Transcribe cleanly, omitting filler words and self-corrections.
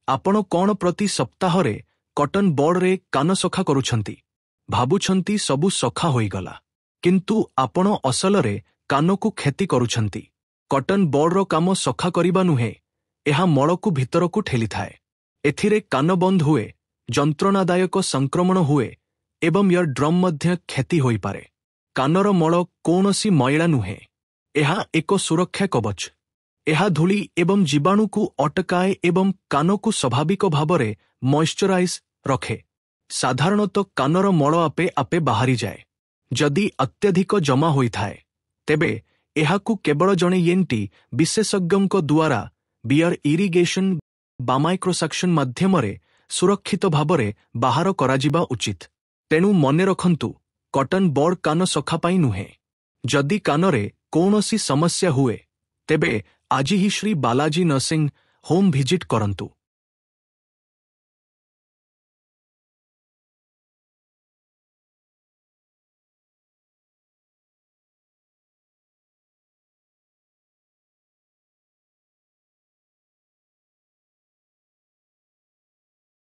आपण कौन प्रति सप्ताहरे कॉटन बॉर्ड रे कान सखा करुछंती भाबुछंती सबु सखा होईगला किंतु आपण असलरे कान को क्षति करुछंती। कॉटन बॉर्ड रो काम सखा करिबा नुहे, एहा मल को भीतर को ठेली थाए। एथिरे कान बंद हुए, जंत्रणादायक संक्रमण हुए एवं यार ड्रम मध्य क्षति होई पारे। कानर मल कौनसी मैला नुहे, एहा एक सुरक्षा कवच। एहा धूली एवं जीवाणु को अटकाए एवं कान को स्वाभाविक भावरे मॉइस्चराइज रखे। साधारणतः कानर मल आपे आपे बाहरी जाए। जदि अत्यधिक जमा होई थाए तेबे एहाकु केवल जणे एंटी विशेषज्ञों द्वारा बियर इरिगेशन बा माइक्रोसक्शन माध्यमरे सुरक्षित भावरे बाहर कराजिबा उचित। तेणु मने रखंतु, कॉटन बॉर्ड कान सखा पाई नुहे। जदि कानरे कौनसी समस्या हुए तेबे आज ही Shri Balaji nursing home visit करंतु।